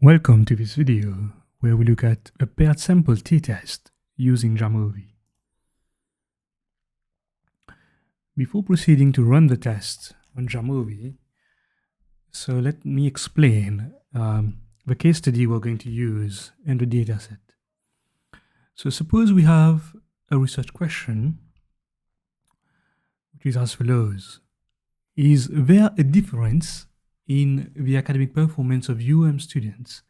Welcome to this video where we look at a paired sample t-test using JAMOVI. Before proceeding to run the test on JAMOVI, so let me explain the case study we're going to use in the dataset. So suppose we have a research question which is as follows. Is there a difference in the academic performance of students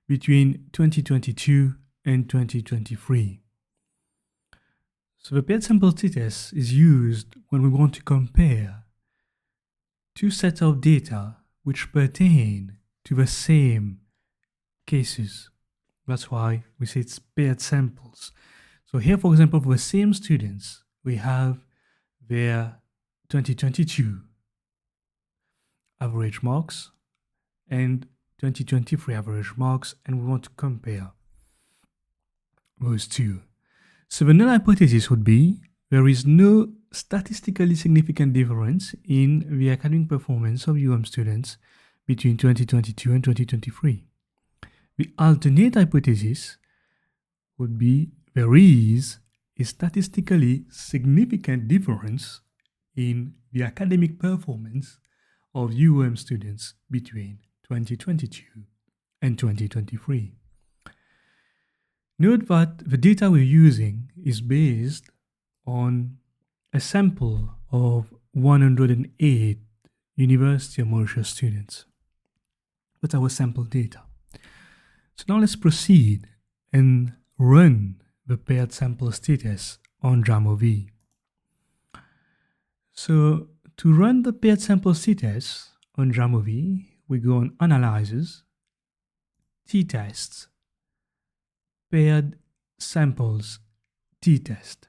between 2022 and 2023? So the paired sample t-test is used when we want to compare two sets of data which pertain to the same cases. That's why we say it's paired samples. So here, for example, for the same students, we have their 2022 average marks and 2023 average marks, and we want to compare those two. So the null hypothesis would be there is no statistically significant difference in the academic performance of students between 2022 and 2023. The alternate hypothesis would be there is a statistically significant difference in the academic performance of students between 2022 and 2023. Note that the data we're using is based on a sample of 108 University of Mauritius students. That's our sample data. So now let's proceed and run the paired sample t-test on JAMOVI. So to run the paired sample t-test on JAMOVI, we go on Analyzers, t-tests, paired samples t-test.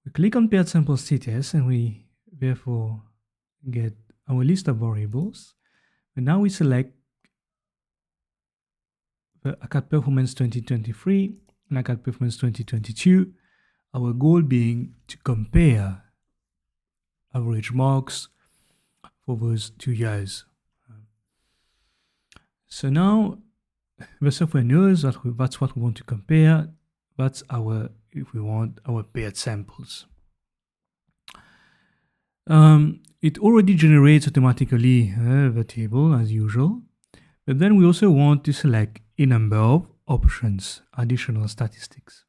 We click on paired samples t-test and we therefore get our list of variables. And now we select the ACAD Performance 2023 and ACAD Performance 2022, our goal being to compare average marks for those 2 years. So now the software knows that that's what we want to compare. That's our, if we want, our paired samples. It already generates automatically the table as usual, but then we also want to select a number of options, additional statistics.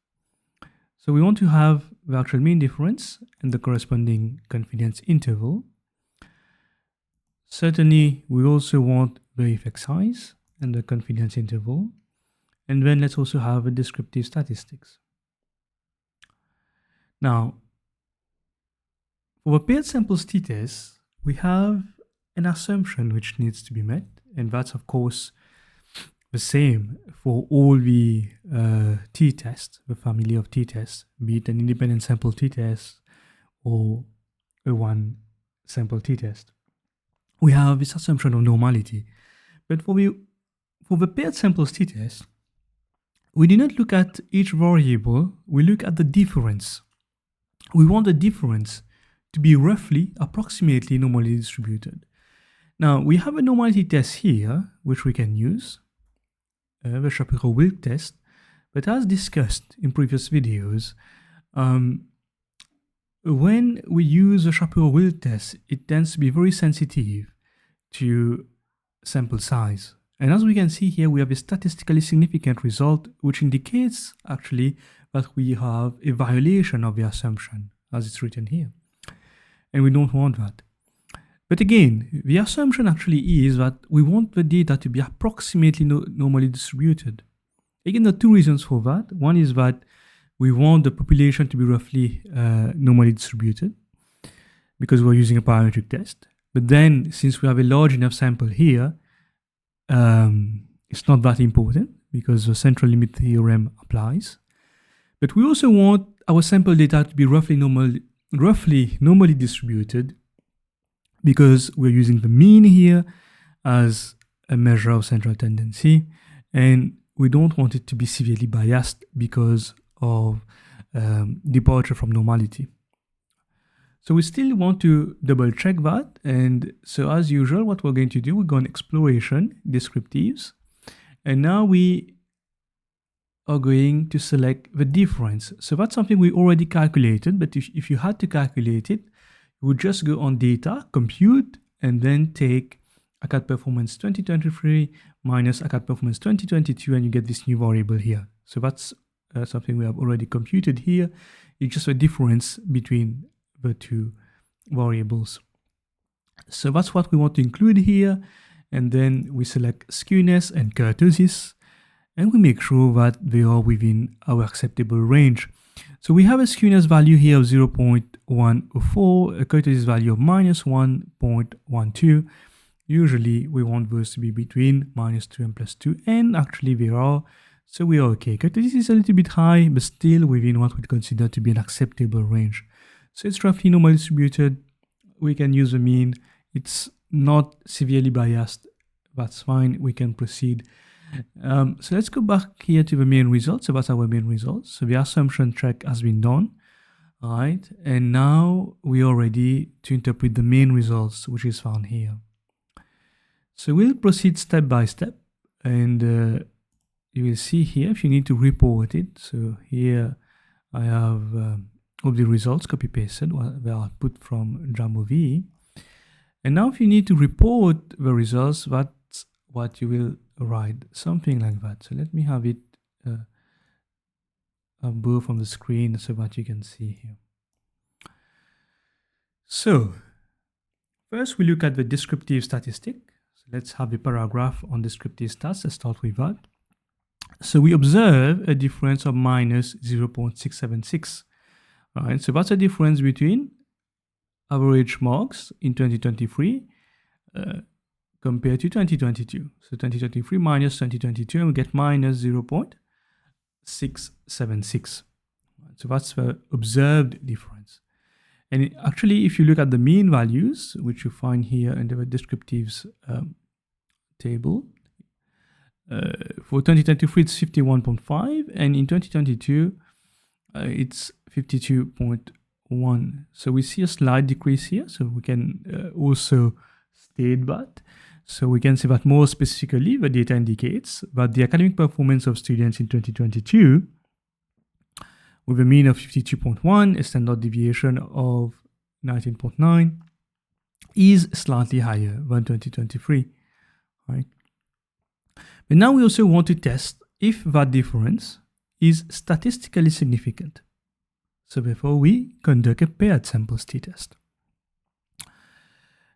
So we want to have the actual mean difference and the corresponding confidence interval. Certainly, we also want the effect size and the confidence interval. And then let's also have a descriptive statistics. Now, for the paired samples t-test, we have an assumption which needs to be met, and that's of course the same for all the t-tests, the family of t-tests, be it an independent sample t-test or a one sample t-test. We have this assumption of normality. But for the paired samples t-test, we do not look at each variable, we look at the difference. We want the difference to be roughly, approximately normally distributed. Now, we have a normality test here, which we can use, the Shapiro-Wilk test, but as discussed in previous videos, when we use the Shapiro-Wilk test, it tends to be very sensitive to sample size. And as we can see here, we have a statistically significant result, which indicates actually that we have a violation of the assumption, as it's written here. And we don't want that. But again, the assumption actually is that we want the data to be approximately normally distributed. Again, there are two reasons for that. One is that we want the population to be roughly normally distributed because we're using a parametric test. But then, since we have a large enough sample here, it's not that important because the central limit theorem applies. But we also want our sample data to be roughly normally distributed because we're using the mean here as a measure of central tendency, and we don't want it to be severely biased because of departure from normality. So we still want to double check that. And so as usual, what we're going to do, we go on exploration, descriptives. And now we are going to select the difference. So that's something we already calculated, but if you had to calculate it, you would just go on data, compute, and then take ACAD performance 2023 minus ACAD performance 2022, and you get this new variable here. So that's something we have already computed here. It's just a difference between the two variables. So that's what we want to include here. And then we select skewness and kurtosis, and we make sure that they are within our acceptable range. So we have a skewness value here of 0.104, a kurtosis value of -1.12. Usually we want those to be between -2 and +2, and actually they are, so we are okay. Kurtosis is a little bit high, but still within what we'd consider to be an acceptable range. So it's roughly normally distributed. We can use the mean. It's not severely biased. That's fine. We can proceed. So let's go back here to the main results. So that's our main results. So the assumption check has been done. All right. And now we are ready to interpret the main results, which is found here. So we'll proceed step by step. And you will see here if you need to report it. So here I have all the results copy pasted, they are put from JAMOVI. And now if you need to report the results, that's what you will write, something like that. So let me have it both on the screen so that you can see here. So first we look at the descriptive statistic. So let's have a paragraph on descriptive stats. Let's start with that. So we observe a difference of -0.676. All right, so that's a difference between average marks in 2023 compared to 2022. So 2023 minus 2022, and we get -0.676. So that's the observed difference. And actually, if you look at the mean values, which you find here in the descriptives table, for 2023 it's 51.5, and in 2022 it's 52.1. So we see a slight decrease here. So we can also state that. So we can say that more specifically, the data indicates that the academic performance of students in 2022, with a mean of 52.1, a standard deviation of 19.9, is slightly higher than 2023. Right? But now we also want to test if that difference is statistically significant. So therefore we conduct a paired sample t-test.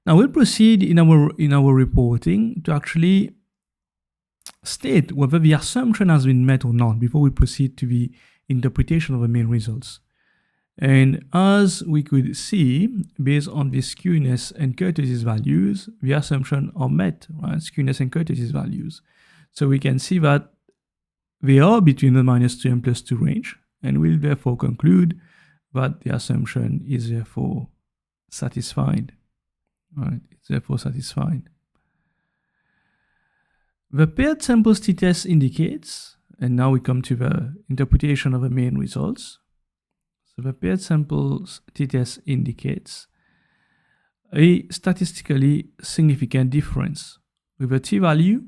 Now we'll proceed in our reporting to actually state whether the assumption has been met or not before we proceed to the interpretation of the main results. And as we could see, based on the skewness and kurtosis values, the assumptions are met, right? Skewness and kurtosis values. So we can see that they are between the -2 and +2 range, and we'll therefore conclude that the assumption is therefore satisfied. Right, it's therefore satisfied. The paired samples t-test indicates, and now we come to the interpretation of the main results. So the paired samples t-test indicates a statistically significant difference with a t-value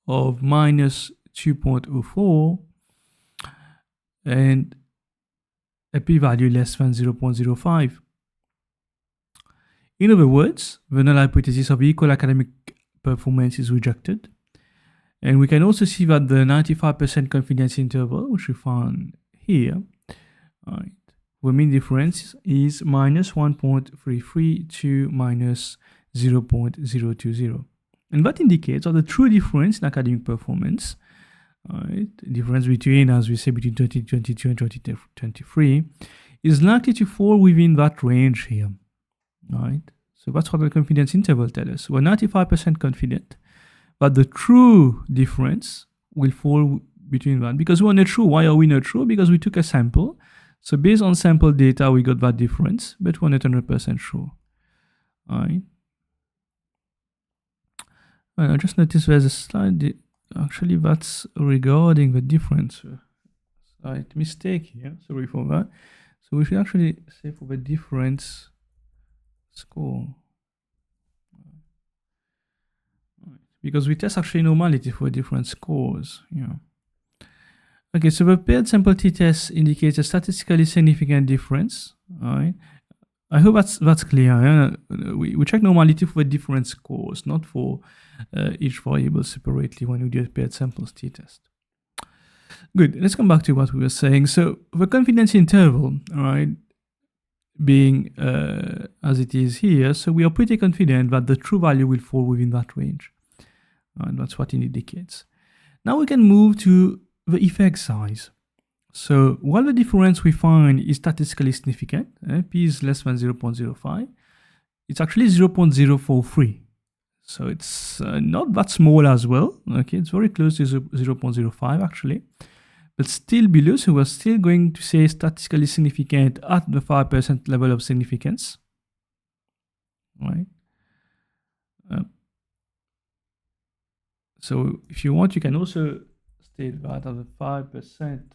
of -2.04 and a p-value less than 0.05. In other words, the null hypothesis of equal academic performance is rejected. And we can also see that the 95% confidence interval, which we found here, right, the mean difference is -1.33 to -0.020. And that indicates that the true difference in academic performance, right, difference between, as we say, between 2022 and 2023, is likely to fall within that range here. Right? So that's what the confidence interval tells us. We're 95% confident that the true difference will fall between that. Because we're not sure. Why are we not sure? Because we took a sample. So based on sample data, we got that difference, but we're not 100% sure. All right. And I just noticed there's a slide. Actually, that's regarding the difference. Slight mistake here. Sorry for that. So we should actually say for the difference score. Because we test actually normality for different scores. Yeah. Okay, so the paired sample t-test indicates a statistically significant difference. All right. I hope that's clear. Yeah? We check normality for different scores, not for each variable separately when we do a paired samples t-test. Good. Let's come back to what we were saying. So the confidence interval, all right, being as it is here, so we are pretty confident that the true value will fall within that range. And that's what it indicates. Now we can move to the effect size. So while the difference we find is statistically significant, p is less than 0.05, it's actually 0.043. So it's not that small as well. Okay, it's very close to 0.05 actually, but still below. So we're still going to say statistically significant at the 5% level of significance, right? So if you want, you can also state that at the 5%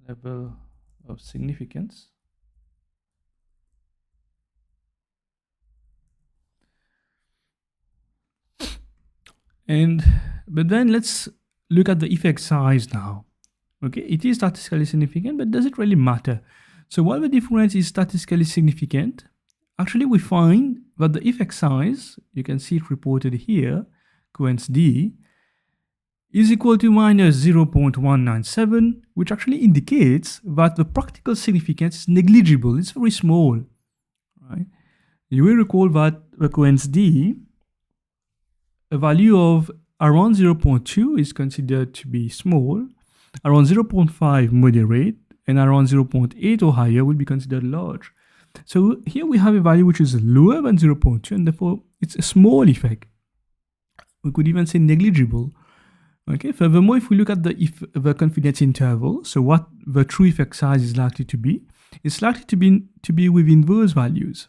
level of significance. But then let's look at the effect size now. Okay, it is statistically significant, but does it really matter? So while the difference is statistically significant, actually we find that the effect size, you can see it reported here, coens D, is equal to minus 0.197, which actually indicates that the practical significance is negligible. It's very small, right? You will recall that the coens D, a value of around 0.2 is considered to be small, around 0.5 moderate, and around 0.8 or higher will be considered large. So here we have a value which is lower than 0.2, and therefore it's a small effect. We could even say negligible. Okay. Furthermore, if we look at the confidence interval, so what the true effect size is likely to be, it's likely to be within those values.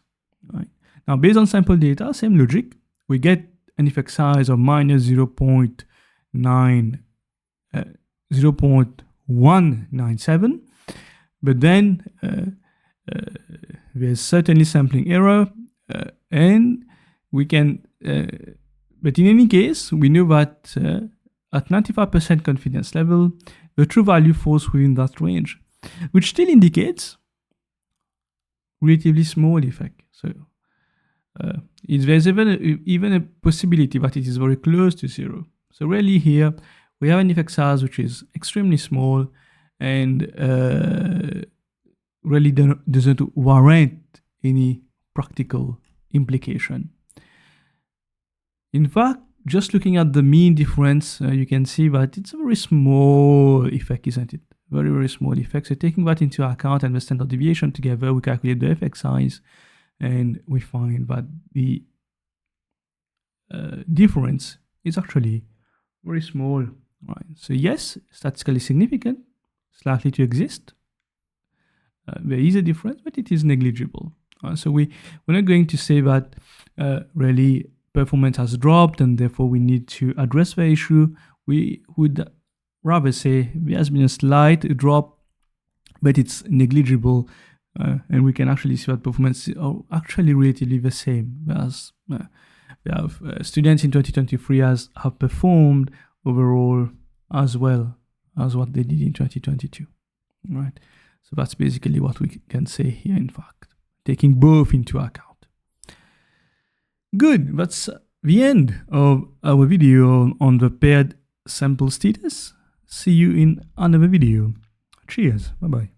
Right. Now, based on sample data, same logic, we get an effect size of minus 0.197, but then there's certainly sampling error, and we can. But in any case, we know that at 95% confidence level, the true value falls within that range, which still indicates relatively small effect. So there's even a possibility that it is very close to zero. So really here, we have an effect size which is extremely small and really doesn't warrant any practical implication. In fact, just looking at the mean difference, you can see that it's a very small effect, isn't it? Very, very small effect. So taking that into account and the standard deviation together, we calculate the effect size, and we find that the difference is actually very small. Right. So yes, statistically significant, it's likely to exist. There is a difference, but it is negligible. So we're not going to say that really performance has dropped and therefore we need to address the issue. We would rather say there has been a slight drop, but it's negligible, and we can actually see that performance are actually relatively the same. Whereas we have students in 2023 have performed overall as well as what they did in 2022, right? So that's basically what we can say here, in fact, taking both into account. Good, that's the end of our video on the paired sample status. See you in another video. Cheers, bye-bye.